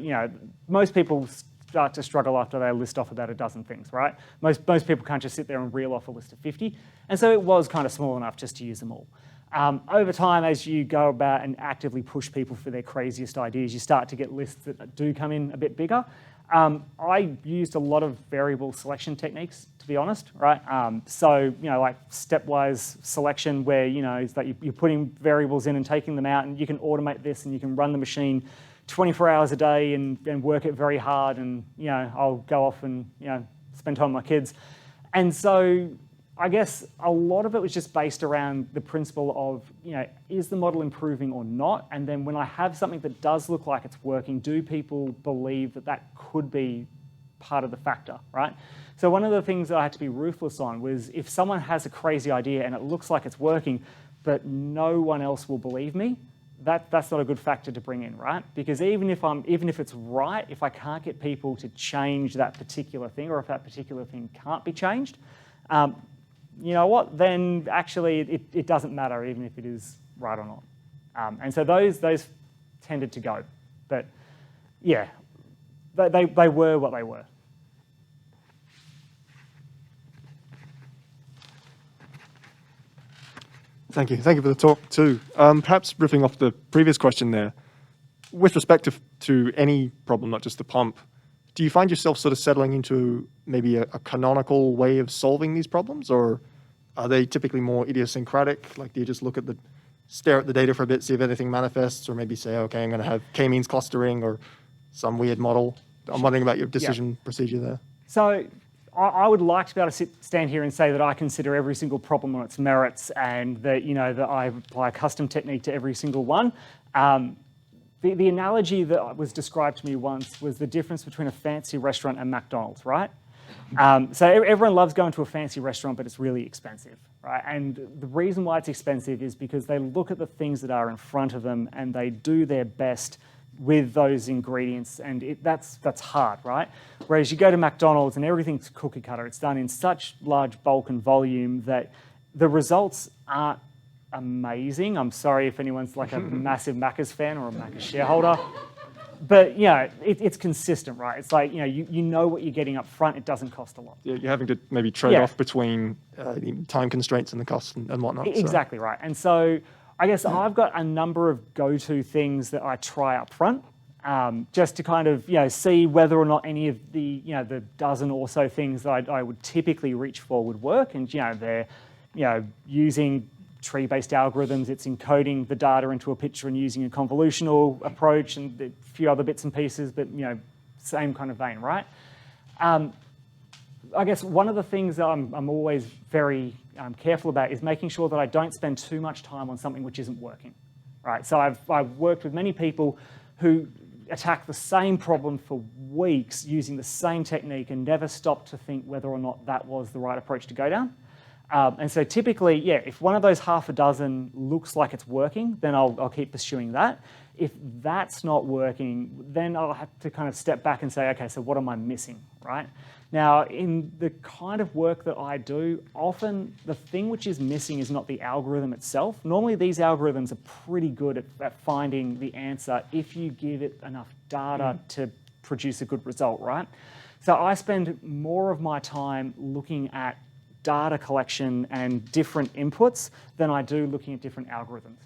A: most people start to struggle after they list off about a dozen things, right? Most people can't just sit there and reel off a list of 50. And so it was kind of small enough just to use them all. Over time, as you go about and actively push people for their craziest ideas, you start to get lists that do come in a bit bigger. I used a lot of variable selection techniques, to be honest, right? So, like stepwise selection where, it's like you're putting variables in and taking them out, and you can automate this and you can run the machine 24 hours a day and work it very hard, and, I'll go off and, spend time with my kids. And so I guess a lot of it was just based around the principle of, is the model improving or not? And then when I have something that does look like it's working, do people believe that that could be part of the factor, right? So one of the things that I had to be ruthless on was if someone has a crazy idea and it looks like it's working, but no one else will believe me, that's not a good factor to bring in, right? Because even if it's right, if I can't get people to change that particular thing, or if that particular thing can't be changed, you know what, then actually it doesn't matter even if it is right or not. And so those tended to go. But yeah, they were what they were.
G: Thank you. Thank you for the talk too. Perhaps riffing off the previous question there, with respect to any problem, not just the pump, do you find yourself sort of settling into maybe a canonical way of solving these problems, or are they typically more idiosyncratic? Like, do you just stare at the data for a bit, see if anything manifests, or maybe say, okay, I'm going to have k-means clustering or some weird model? I'm wondering about your decision procedure there.
A: So I would like to be able to stand here and say that I consider every single problem on its merits, and that that I apply a custom technique to every single one. The analogy that was described to me once was the difference between a fancy restaurant and McDonald's, right? So everyone loves going to a fancy restaurant, but it's really expensive, right? And the reason why it's expensive is because they look at the things that are in front of them and they do their best with those ingredients, and that's hard, right? Whereas you go to McDonald's and everything's cookie cutter. It's done in such large bulk and volume that the results aren't amazing. I'm sorry if anyone's like a massive Macca's fan or a Macca's shareholder. But it's consistent, right? It's like you know what you're getting up front. It doesn't cost a lot.
G: Yeah, you're having to maybe trade off between the time constraints and the cost and whatnot.
A: Exactly right. And so I guess I've got a number of go-to things that I try up front, just to kind of see whether or not any of the the dozen or so things that I would typically reach for would work. And they're using tree-based algorithms, it's encoding the data into a picture and using a convolutional approach and a few other bits and pieces, but same kind of vein, right? I guess one of the things that I'm always very careful about is making sure that I don't spend too much time on something which isn't working, right? So I've worked with many people who attack the same problem for weeks using the same technique and never stop to think whether or not that was the right approach to go down. And so typically, if one of those half a dozen looks like it's working, then I'll keep pursuing that. If that's not working, then I'll have to kind of step back and say, okay, so what am I missing, right? Now, in the kind of work that I do, often the thing which is missing is not the algorithm itself. Normally, these algorithms are pretty good at finding the answer if you give it enough data to produce a good result, right? So I spend more of my time looking at data collection and different inputs than I do looking at different algorithms.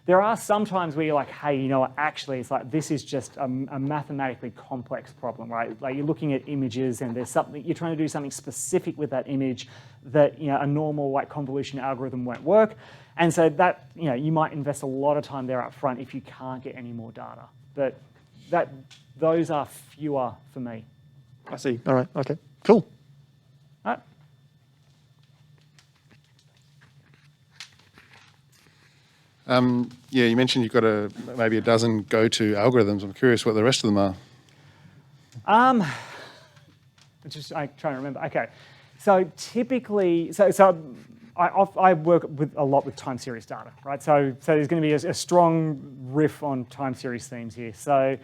A: There are some times where you're like, hey, you know what, actually, it's like, this is just a mathematically complex problem, right? Like you're looking at images and there's something, you're trying to do something specific with that image that, you know, a normal like convolution algorithm won't work. And so that, you know, you might invest a lot of time there up front if you can't get any more data. But those are fewer for me.
G: I see. All right. Okay. Cool.
A: All right.
H: Yeah, you mentioned you've got maybe a dozen go-to algorithms. I'm curious what the rest of them are.
A: I'm trying to remember. Okay, so typically, I work a lot with time series data, right? So there's going to be a strong riff on time series themes here. So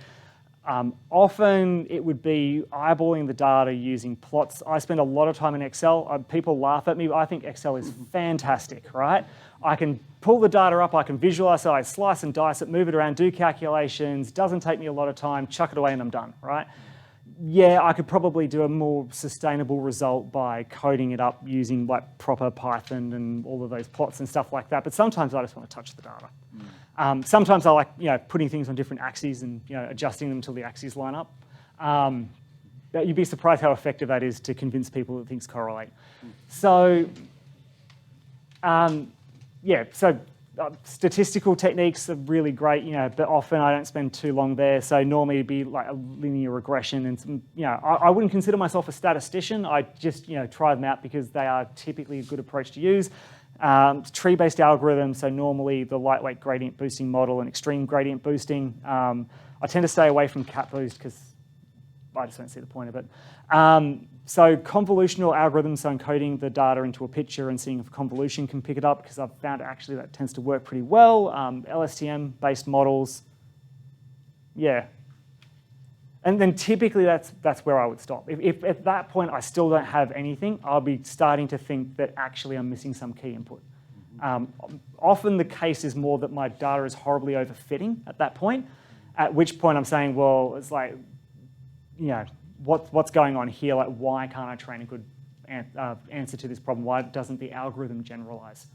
A: often it would be eyeballing the data using plots. I spend a lot of time in Excel. People laugh at me, but I think Excel is fantastic, right? I can pull the data up, I can visualize it, I slice and dice it, move it around, do calculations, doesn't take me a lot of time, chuck it away and I'm done, right? Yeah, I could probably do a more sustainable result by coding it up using like proper Python and all of those plots and stuff like that, but sometimes I just want to touch the data. Sometimes I like, you know, putting things on different axes and, you know, adjusting them until the axes line up. You'd be surprised how effective that is to convince people that things correlate. So, yeah, so statistical techniques are really great, you know, but often I don't spend too long there. So normally it'd be like a linear regression and some, you know, I wouldn't consider myself a statistician. I just, you know, try them out because they are typically a good approach to use. Tree-based algorithms, so normally the lightweight gradient boosting model and extreme gradient boosting. I tend to stay away from cat boost because I just don't see the point of it. So convolutional algorithms, so encoding the data into a picture and seeing if convolution can pick it up, because I've found actually that tends to work pretty well. LSTM-based models, yeah. And then typically that's where I would stop. If at that point I still don't have anything, I'll be starting to think that actually I'm missing some key input. Often the case is more that my data is horribly overfitting at that point, at which point I'm saying, well, it's like, you know, what's going on here? Like, why can't I train a good answer to this problem? Why doesn't the algorithm generalize?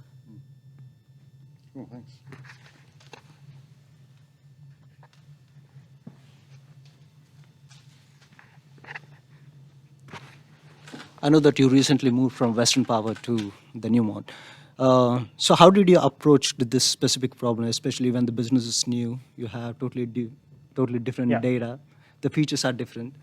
H: Cool, thanks.
I: I know that you recently moved from Western Power to the Newmont. So how did you approach this specific problem, especially when the business is new, you have totally different data, the features are different.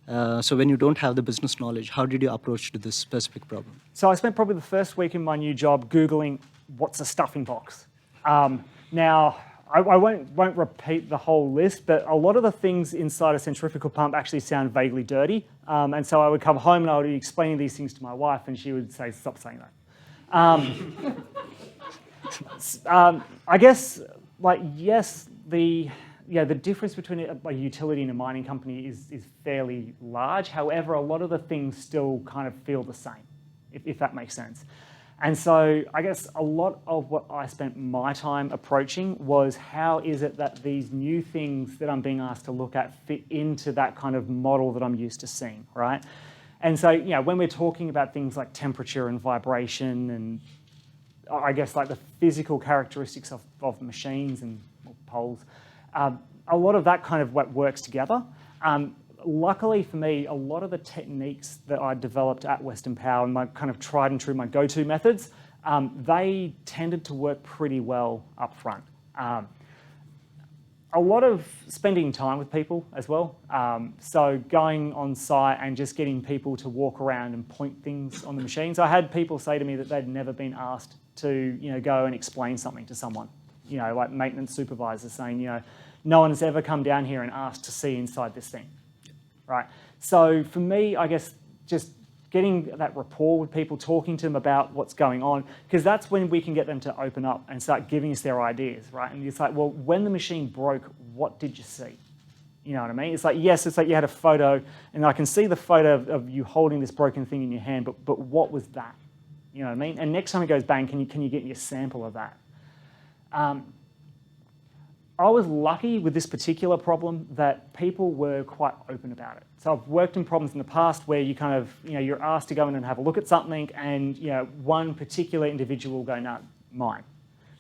I: So when you don't have the business knowledge, how did you approach to this specific problem?
A: So I spent probably the first week in my new job Googling what's a stuffing box. Now, I won't repeat the whole list, but a lot of the things inside a centrifugal pump actually sound vaguely dirty. And so I would come home and I would be explaining these things to my wife and she would say, stop saying that. I guess, like, yes, the difference between a utility and a mining company is fairly large. However, a lot of the things still kind of feel the same, if that makes sense. And so I guess a lot of what I spent my time approaching was how is it that these new things that I'm being asked to look at fit into that kind of model that I'm used to seeing, right? And so, you know, when we're talking about things like temperature and vibration and I guess like the physical characteristics of machines and poles, a lot of that kind of what works together. Luckily for me, a lot of the techniques that I developed at Western Power and my kind of tried and true, my go-to methods, they tended to work pretty well up front. A lot of spending time with people as well. So going on site and just getting people to walk around and point things on the machines. I had people say to me that they'd never been asked to, you know, go and explain something to someone. You know, like maintenance supervisors saying, you know, no one's ever come down here and asked to see inside this thing. Right. So for me, I guess just getting that rapport with people, talking to them about what's going on, because that's when we can get them to open up and start giving us their ideas, right? And it's like, well, when the machine broke, what did you see? You know what I mean? It's like, yes, it's like you had a photo, and I can see the photo of you holding this broken thing in your hand, but what was that? You know what I mean? And next time it goes bang, can you get me a sample of that? I was lucky with this particular problem that people were quite open about it. So I've worked in problems in the past where you kind of, you're asked to go in and have a look at something, and one particular individual will go, no, mine,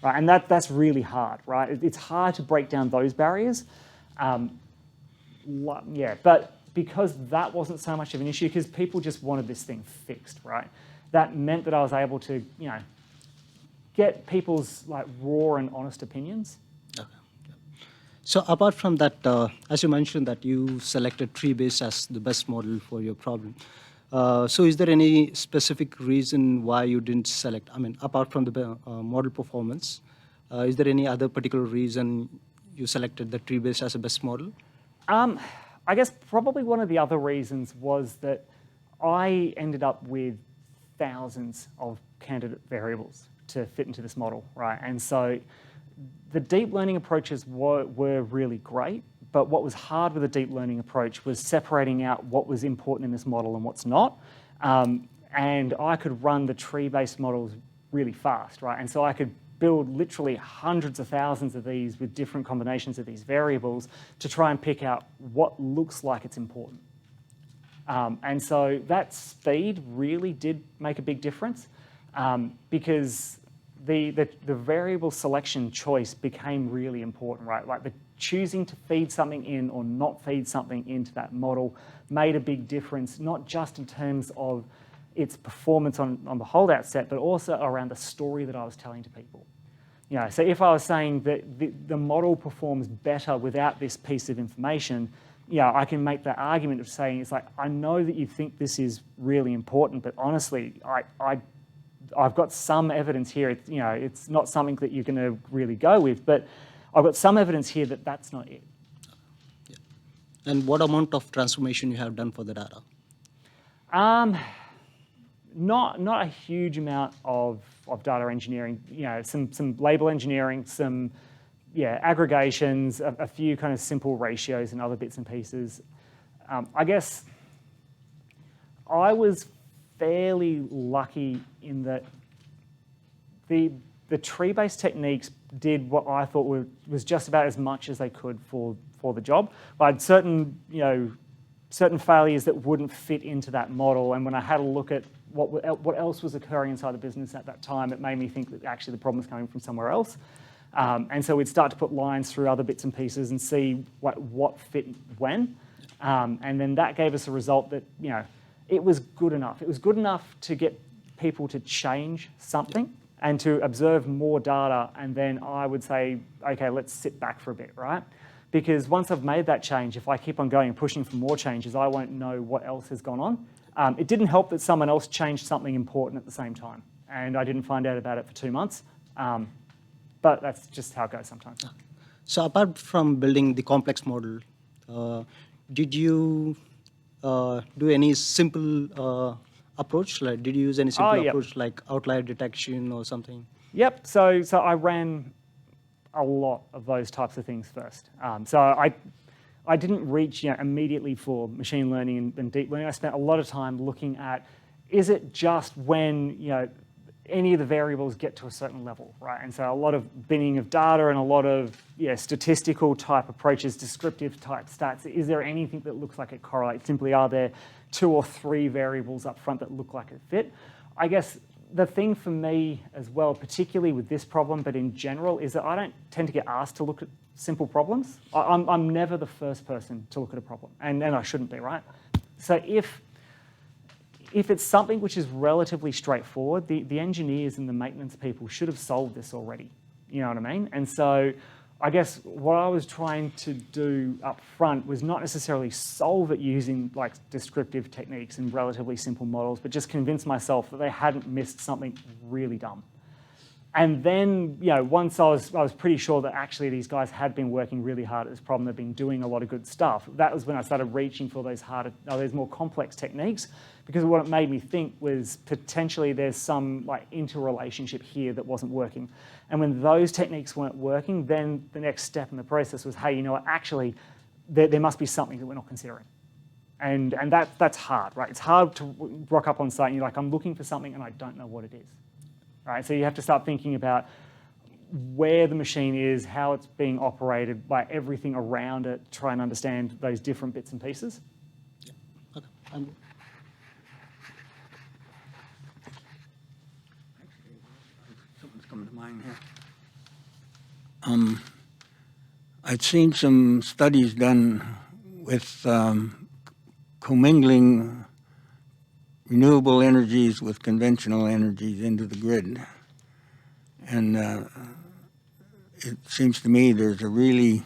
A: right? And that's really hard, right? It's hard to break down those barriers. But because that wasn't so much of an issue, because people just wanted this thing fixed, right? That meant that I was able to, get people's like raw and honest opinions.
I: Okay. So apart from that, as you mentioned that you selected tree-based as the best model for your problem. So is there any specific reason why you didn't select, apart from the model performance, is there any other particular reason you selected the tree-based as a best model?
A: I guess probably one of the other reasons was that I ended up with thousands of candidate variables to fit into this model, right? And so the deep learning approaches were really great, but what was hard with the deep learning approach was separating out what was important in this model and what's not. And I could run the tree-based models really fast, right? And so I could build literally hundreds of thousands of these with different combinations of these variables to try and pick out what looks like it's important. And so that speed really did make a big difference because the variable selection choice became really important, right? Like the choosing to feed something in or not feed something into that model made a big difference, not just in terms of its performance on the holdout set, but also around the story that I was telling to people. So if I was saying that the model performs better without this piece of information, I can make that argument of saying, it's like, I know that you think this is really important, but honestly, I've got some evidence here. It's not something that you're going to really go with, but I've got some evidence here that that's not it.
I: Yeah. And what amount of transformation you have done for the data?
A: Not a huge amount of data engineering. Some label engineering, some aggregations, a few kind of simple ratios and other bits and pieces. I guess I was fairly lucky in that the tree-based techniques did what I thought was just about as much as they could for the job. But I had certain failures that wouldn't fit into that model, and when I had a look at what else was occurring inside the business at that time, it made me think that actually the problem was coming from somewhere else. And so we'd start to put lines through other bits and pieces and see what fit when. And then that gave us a result that, it was good enough. It was good enough to get people to change something and to observe more data. And then I would say, okay, let's sit back for a bit, right? Because once I've made that change, if I keep on going and pushing for more changes, I won't know what else has gone on. It didn't help that someone else changed something important at the same time. And I didn't find out about it for 2 months. But that's just how it goes sometimes.
I: So apart from building the complex model, did you do any simple approach? Like, did you use any simple approach like outlier detection or something?
A: Yep. So I ran a lot of those types of things first. So I didn't reach immediately for machine learning and deep learning. I spent a lot of time looking at, is it just when any of the variables get to a certain level, right? And so a lot of binning of data and a lot of statistical type approaches, descriptive type stats. Is there anything that looks like it correlates? Simply, are there 2 or 3 variables up front that look like it fit? I guess the thing for me as well, particularly with this problem, but in general, is that I don't tend to get asked to look at simple problems. I'm never the first person to look at a problem, and I shouldn't be, right? So if it's something which is relatively straightforward, the engineers and the maintenance people should have solved this already. You know what I mean? And so I guess what I was trying to do up front was not necessarily solve it using like descriptive techniques and relatively simple models, but just convince myself that they hadn't missed something really dumb. And then, once I was pretty sure that actually these guys had been working really hard at this problem, they've been doing a lot of good stuff. That was when I started reaching for those more complex techniques, because what it made me think was potentially there's some like interrelationship here that wasn't working. And when those techniques weren't working, then the next step in the process was, hey, actually there must be something that we're not considering. And that's hard, right? It's hard to rock up on site and you're like, I'm looking for something and I don't know what it is. Right, so you have to start thinking about where the machine is, how it's being operated, by everything around it, try and understand those different bits and pieces.
I: Okay.
D: Something's coming to mind here. I've seen some studies done with commingling renewable energies with conventional energies into the grid. And it seems to me there's a really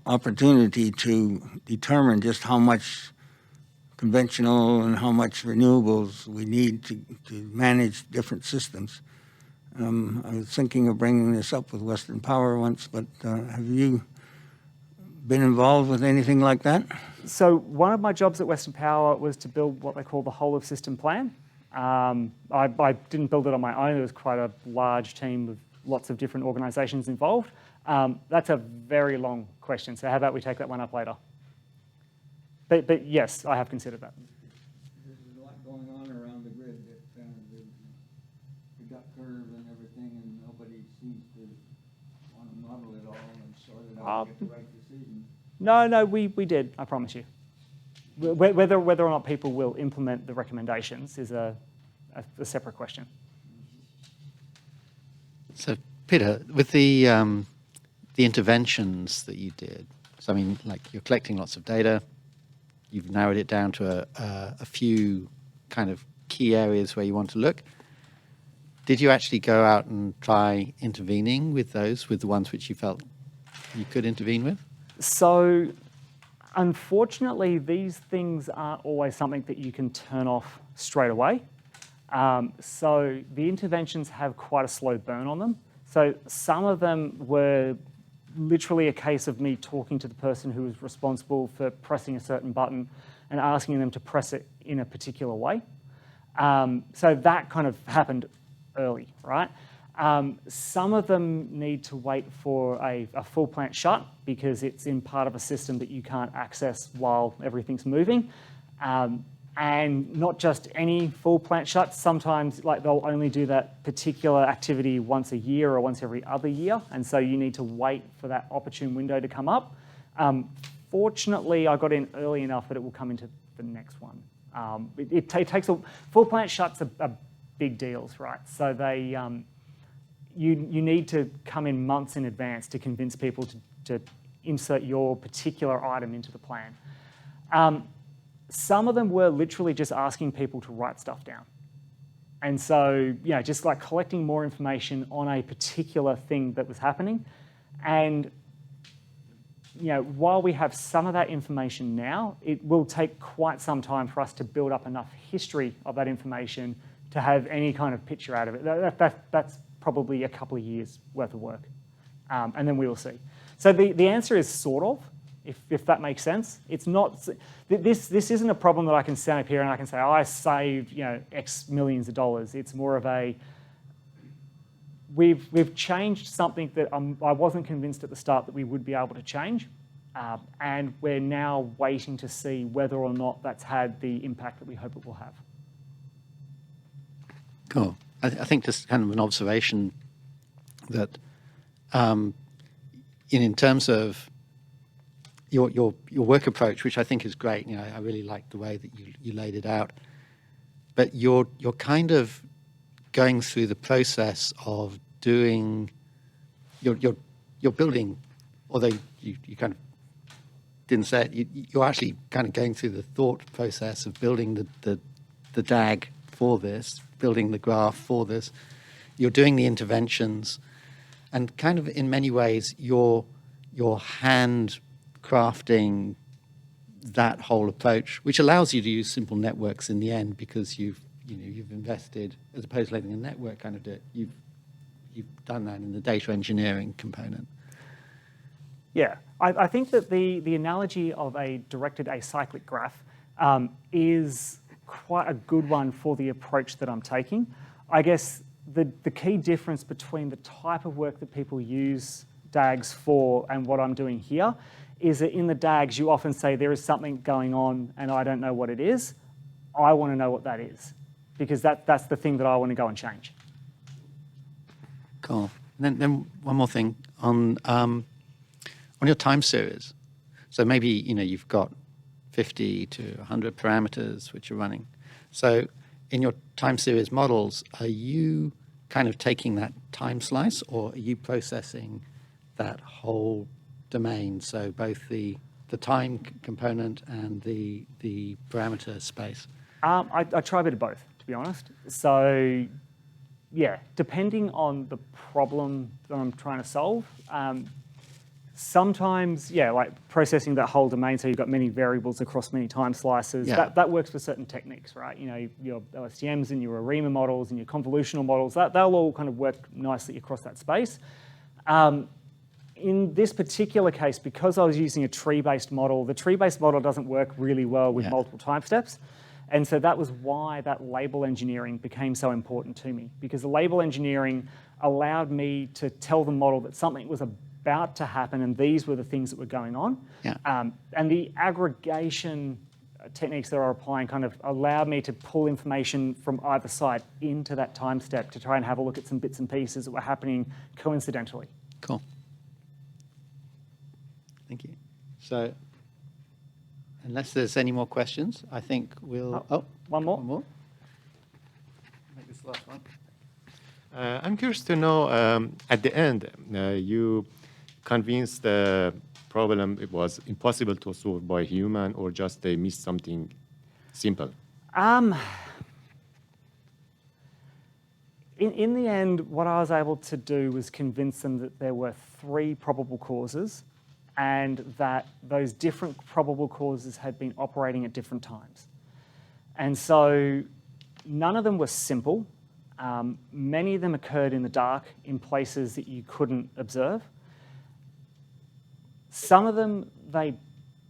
D: opportunity to determine just how much conventional and how much renewables we need to manage different systems. I was thinking of bringing this up with Western Power once, but have you been involved with anything like that?
A: So one of my jobs at Western Power was to build what they call the whole of system plan. I didn't build it on my own. There was quite a large team with lots of different organisations involved. That's a very long question, so how about we take that one up later? But yes, I have considered that.
D: There's a lot going on around the grid, that the duck curve and everything, and nobody seems to want to model it all and sort it out and get the right decision.
A: No, we did, I promise you. Whether or not people will implement the recommendations is a separate question.
J: So, Peter, with the interventions that you did, so I mean, like you're collecting lots of data, you've narrowed it down to a few kind of key areas where you want to look. Did you actually go out and try intervening with those, with the ones which you felt you could intervene with?
A: So, unfortunately, these things aren't always something that you can turn off straight away. So the interventions have quite a slow burn on them. So some of them were literally a case of me talking to the person who was responsible for pressing a certain button and asking them to press it in a particular way. So that kind of happened early, right? Some of them need to wait for a full plant shut because it's in part of a system that you can't access while everything's moving. And not just any full plant shuts. Sometimes like they'll only do that particular activity once a year or once every other year. And so you need to wait for that opportune window to come up. Fortunately, I got in early enough that it will come into the next one. It takes full plant shuts are big deals, right? So they, you need to come in months in advance to convince people to insert your particular item into the plan. Some of them were literally just asking people to write stuff down. And so, you know, just like collecting more information on a particular thing that was happening. And, you know, while we have some of that information now, it will take quite some time for us to build up enough history of that information to have any kind of picture out of it. That's probably a couple of years worth of work. And then we will see. So the answer is sort of. If that makes sense. It's not, this isn't a problem that I can stand up here and I can say, oh, I saved, you know, X millions of dollars. It's more of a, we've changed something that I wasn't convinced at the start that we would be able to change. And we're now waiting to see whether or not that's had the impact that we hope it will have.
J: Cool. I think just kind of an observation that in terms of your work approach, which I think is great. You know, I really like the way that you laid it out. But you're kind of going through the process of doing. You're building, although you kind of didn't say it. You're actually kind of going through the thought process of building the DAG for this, building the graph for this. You're doing the interventions, and kind of in many ways your hand crafting that whole approach, which allows you to use simple networks in the end because you've invested, as opposed to letting a network kind of do it, you've done that in the data engineering component.
A: Yeah, I think that the analogy of a directed acyclic graph is quite a good one for the approach that I'm taking. I guess the key difference between the type of work that people use DAGs for and what I'm doing here is that in the DAGs, you often say there is something going on and I don't know what it is. I want to know what that is because that's the thing that I want to go and change.
J: Cool. And then one more thing on your time series. So maybe you've got 50 to 100 parameters which are running. So in your time series models, are you kind of taking that time slice, or are you processing that whole domain? So both the time component and the parameter space.
A: I try a bit of both, to be honest. So, yeah, depending on the problem that I'm trying to solve, sometimes, yeah, like processing that whole domain, so you've got many variables across many time slices, that works for certain techniques, right? Your LSTMs and your ARIMA models and your convolutional models, they'll all kind of work nicely across that space. In this particular case, because I was using a tree-based model, the tree-based model doesn't work really well with multiple time steps. And so that was why that label engineering became so important to me, because the label engineering allowed me to tell the model that something was about to happen and these were the things that were going on. And the aggregation techniques that I'm applying kind of allowed me to pull information from either side into that time step to try and have a look at some bits and pieces that were happening coincidentally.
J: Cool. Thank you. So, unless there's any more questions, I think we'll...
A: One more.
J: One more. Make this the last one.
K: I'm curious to know, at the end, you convinced the problem it was impossible to solve by human, or just they missed something simple?
A: In the end, what I was able to do was convince them that there were 3 probable causes and that those different probable causes had been operating at different times. And so none of them were simple. Many of them occurred in the dark in places that you couldn't observe. Some of them they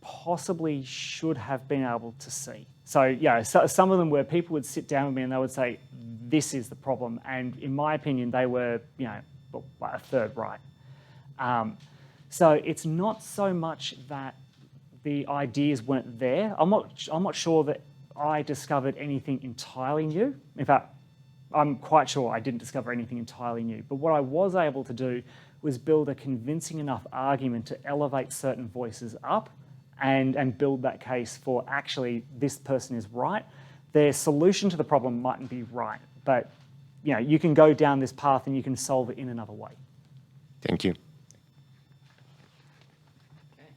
A: possibly should have been able to see. So yeah, some of them where people would sit down with me and they would say, this is the problem. And in my opinion, they were, like a third right. So it's not so much that the ideas weren't there. I'm not sure that I discovered anything entirely new. In fact, I'm quite sure I didn't discover anything entirely new. But what I was able to do was build a convincing enough argument to elevate certain voices up and build that case for actually this person is right. Their solution to the problem mightn't be right, but you can go down this path and you can solve it in another way.
K: Thank you.
J: Okay.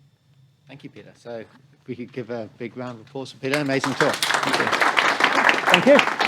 J: Thank you, Peter. So if we could give a big round of applause for Peter. Amazing talk. Thank you.
A: Thank you.